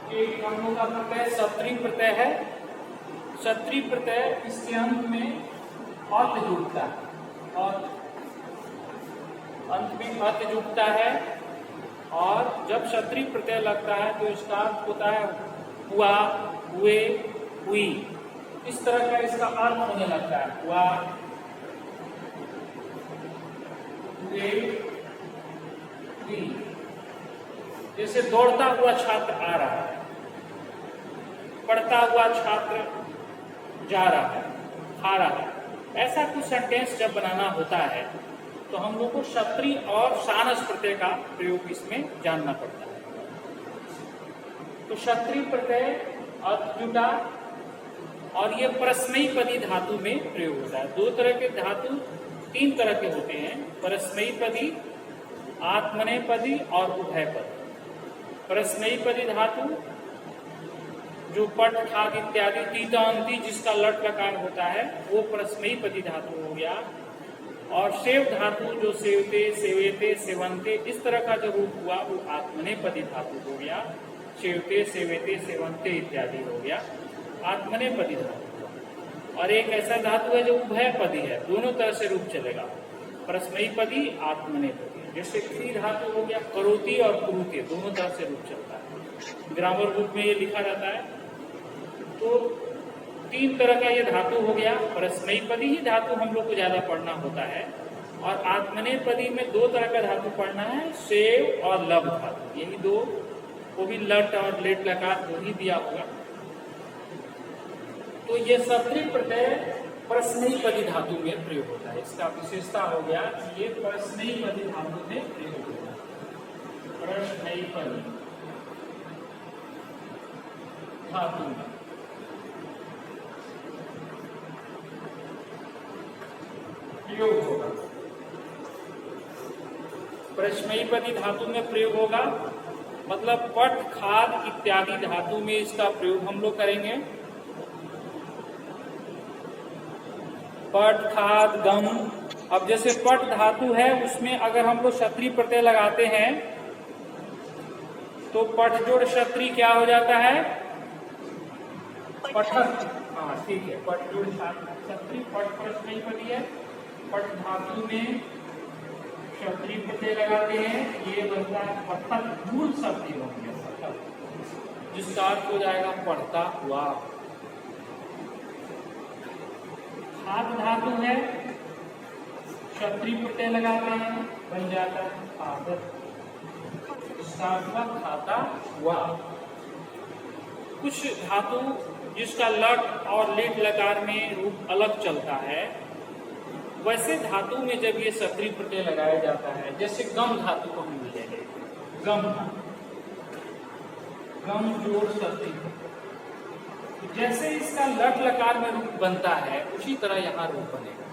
एक हम लोग का प्रत्यय सत्री प्रत्यय है। सत्री प्रत्यय इसके अंत में अत जुड़ता है और अंत में अत जुड़ता है, और जब सत्री प्रत्यय लगता है तो इसका अर्थ होता है हुआ, हुए, हुई। इस तरह का इसका अर्थ होने लगता है, हुआ, हुए, हुई। जैसे दौड़ता हुआ छात्र आ रहा है, पढ़ता हुआ छात्र जा रहा है, खा रहा है। ऐसा कुछ सेंटेंस जब बनाना होता है तो हम लोग को सत्री और सानस प्रत्यय का प्रयोग इसमें जानना पड़ता है। तो सत्री प्रत्यय अत जुटा और ये परस्मैपदी धातु में प्रयोग होता है। दो तरह के धातु, तीन तरह के होते हैं, परस्मैपदी, आत्मनेपदी और उभयपदी। परस्मैपदी धातु जो पट, खाद इत्यादि तीतांती जिसका लट लकार होता है वो परस्मैपदी धातु हो गया, और सेव धातु जो सेवते, सेवेते, सेवंते इस तरह का जो रूप हुआ वो आत्मनेपदी धातु हो गया। सेवते, सेवेते, सेवंते इत्यादि हो गया आत्मनेपदी धातु। और एक ऐसा धातु है जो उभयपदी है, दोनों तरह से रूप चलेगा, परस्मैपदी, आत्मनेपदी। जैसे क्री धातु हो गया, करोति और कुरुते दोनों तरह से रूप चलता है, ग्रामर रूप में ये लिखा जाता है। तो तीन तरह का ये धातु हो गया। परस्मैपदी ही धातु हम लोग को ज्यादा पढ़ना होता है, और आत्मनेपदी में दो तरह का धातु पढ़ना है, सेव और लब धातु, यही दो, वो भी लट और लेट लकार दो ही दिया होगा। तो ये सत्री प्रत्यय परस्मैपदी धातु में प्रयोग होता है। इसका विशेषता हो गया कि ये परस्मैपदी धातु में प्रयोग होता है। परस्मैपदी धातु में प्रयोग होगा, परस्मैपदी धातु में प्रयोग होगा, मतलब पट, खाद इत्यादि धातु में इसका प्रयोग हम लोग करेंगे। पट, खाद, गम। अब जैसे पट धातु है उसमें अगर हम लोग सत्री प्रत्यय लगाते हैं तो पट जोड़ सत्री क्या हो जाता है, पठक। हाँ ठीक है, पट जोड़ सत्री, पट परस्मैपदी है, पट धातु में सत्री प्रत्यय लगाते हैं, ये बनता है पठक। मूल शब्द हो गया पठक, जिसका अर्थ हो जाएगा पढ़ता हुआ। खाद धातु है, सत्री प्रत्यय लगाते हैं, बन जाता है खादर, इसका अर्थ खाता हुआ। कुछ धातु जिसका लट और लेट लकार में रूप अलग चलता है, वैसे धातु में जब ये सत्री प्रत्यय लगाया जाता है, जैसे गम धातु को हम ले लेंगे, गम, गम जोड़ सत्री, जैसे इसका लट लकार में रूप बनता है उसी तरह यहाँ रूप बनेगा।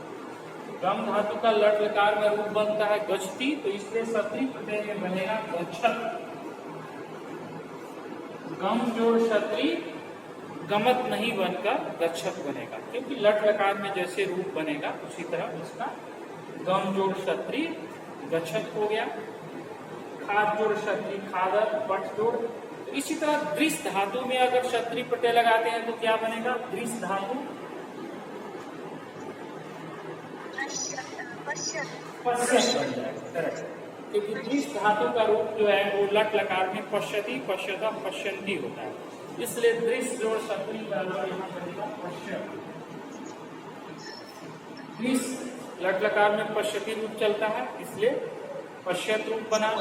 गम धातु का लट लकार में रूप बनता है गच्छति, तो इसलिए सत्री प्रत्यय में बनेगा गच्छत। गम जोड़ सत्री, गमत नहीं बनकर गच्छत बनेगा, क्योंकि लट लकार में जैसे रूप बनेगा उसी तरह इसका गम जोड़ सत्री गच्छत हो गया। खाद जोड़ सत्री खादर, पट जोड़। तो इसी तरह दृश धातु में अगर सत्री प्रत्यय लगाते हैं तो क्या बनेगा, दृश धातु पश्यत बन जाएगा, क्योंकि दृश धातु का रूप जो है वो लट लकार में पश्यति, पश्यता, पश्यन्ति होता है, इसलिए दृश्य जोड़ सत्री बराबर यहाँ बनेगा पश्यत। दृश्य लट लकार में पश्यति रूप चलता है, इसलिए पश्यत रूप बना।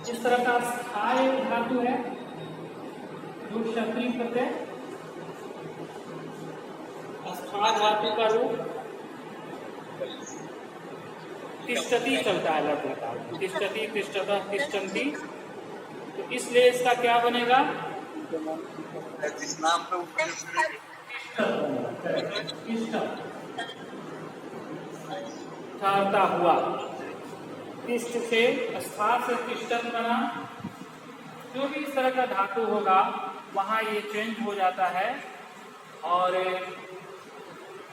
इस तरह का स्थाय धातु है जो सत्री प्रत्यय, स्थाय धातु का रूप तिष्ठति चलता है, लट लकार तिष्ठति, तिष्ठता, तिष्ठन्ति, तो इसलिए इसका क्या बनेगा, ठहरता हुआ। तिष्ठ से स्थान से तिष्ठन बना। जो भी इस तरह का धातु होगा वहां ये चेंज हो जाता है। और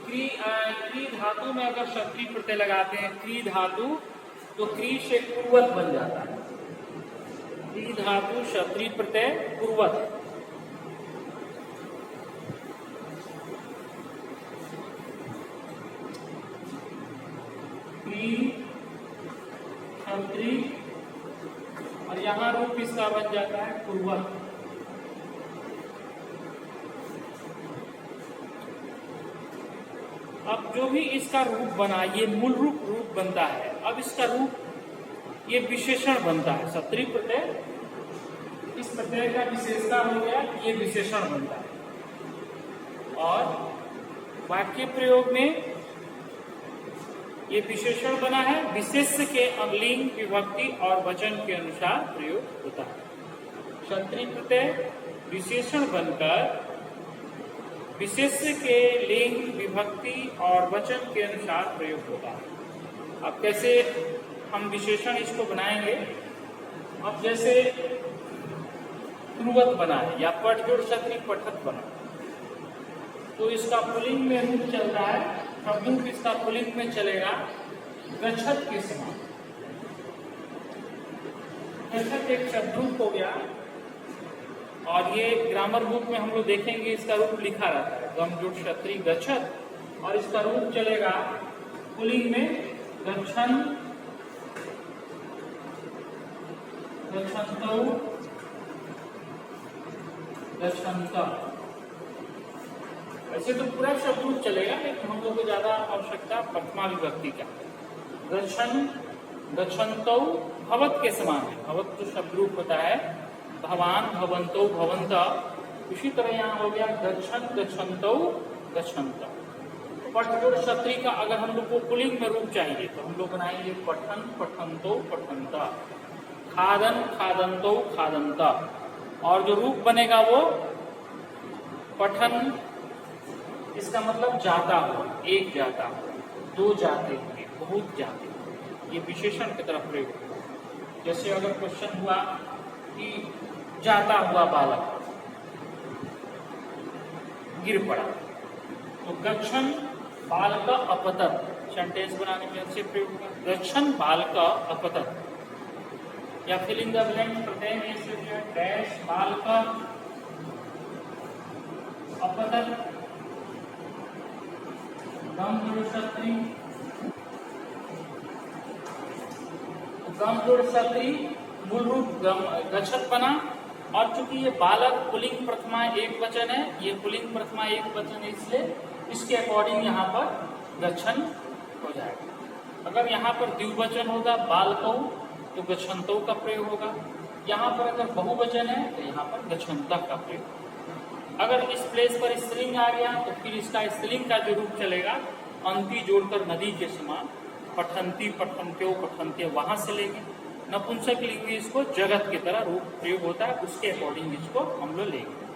क्री धातु में अगर सत्री प्रत्यय लगाते हैं क्री धातु, तो क्री से पूर्वत बन जाता है। क्री ती धातु क्षत्री प्रत्यय पूर्वत। क्षत्री और यहां रूप इसका बन जाता है पूर्वत। अब जो भी इसका रूप बना, ये मूल रूप बनता है। अब इसका रूप ये विशेषण बनता है। क्षत्री प्रत्यय, इस प्रत्यय का विशेषता हो गया, ये विशेषण बनता है। और वाक्य प्रयोग में ये विशेषण बना है, विशेष्य के लिंग विभक्ति और वचन के अनुसार प्रयोग होता है। क्षत्री प्रत्यय विशेषण बनकर विशेष्य के लिंग विभक्ति और वचन के अनुसार प्रयोग होता है। अब कैसे हम विशेषण इसको बनाएंगे? अब जैसे पूर्वत बना है या पठ जोड़ क्षत्री पठत बना, तो इसका पुल्लिंग में रूप चल रहा है, शब्दरूप इसका पुल्लिंग में चलेगा गच्छत के समान। गच्छत एक शब्दरूप हो गया और ये ग्रामर बुक में हम लोग देखेंगे इसका रूप लिखा रहता है गम जोड़ क्षत्री गच्छत, और इसका रूप चलेगा पुल्लिंग में गच्छन, गच्छन्तौ, गच्छन्ता। ऐसे तो पूरा शब्द रूप चलेगा, लेकिन हम लोग को ज्यादा आवश्यकता प्रथमा विभक्ति का। गच्छन, गच्छन्तौ भवत के समान है। भवत तो शब्द रूप होता है भवान, भवंतो, भवंता। इसी तरह यहाँ हो गया गच्छन, गच्छन्तौ, गच्छन्ता। पठ जोड़ क्षत्री का अगर हम लोग को पुल्लिंग में रूप चाहिए तो हम लोग बनाएंगे पठन, पठंतो, पठंता, खादन, खादंतो, खादंता। और जो रूप बनेगा वो पठन, इसका मतलब जाता हुआ, एक जाता हुआ, दो जाते हुए, बहुत जाते। ये विशेषण की तरफ प्रयोग होगा। जैसे अगर क्वेश्चन हुआ कि जाता हुआ बालक गिर पड़ा, तो गच्छन बालक अपतत, सेंटेंस बनाने में अच्छे प्रयोग होगा। गच्छन बालक अपतत, या फिलिंग द ब्लैंक प्रत्यय में से डैश बालक अपतत, गम जोड़ क्षत्री, गम जोड़ क्षत्री मूल रूप गच्छत बना। और चूंकि ये बालक पुल्लिंग प्रथमा एक वचन है, ये पुल्लिंग प्रथमा एक वचन है, इसलिए इसके अकॉर्डिंग यहाँ पर गच्छन हो जाएगा। अगर यहाँ पर द्विवचन होगा बालकौ तो गच्छन्तौ का प्रयोग होगा। यहाँ पर अगर बहुवचन है तो यहाँ पर गच्छन्ता का प्रयोग। अगर इस प्लेस पर स्त्रीलिंग आ गया तो फिर इसका स्त्रीलिंग का जो रूप चलेगा अंति जोड़कर नदी के समान, पठंती, पठंत्यो, पठंत्य, वहां से लेंगे। नपुंसक लिंग में इसको जगत की तरह रूप प्रयोग होता है, उसके अकॉर्डिंग इसको हम लोग लेंगे।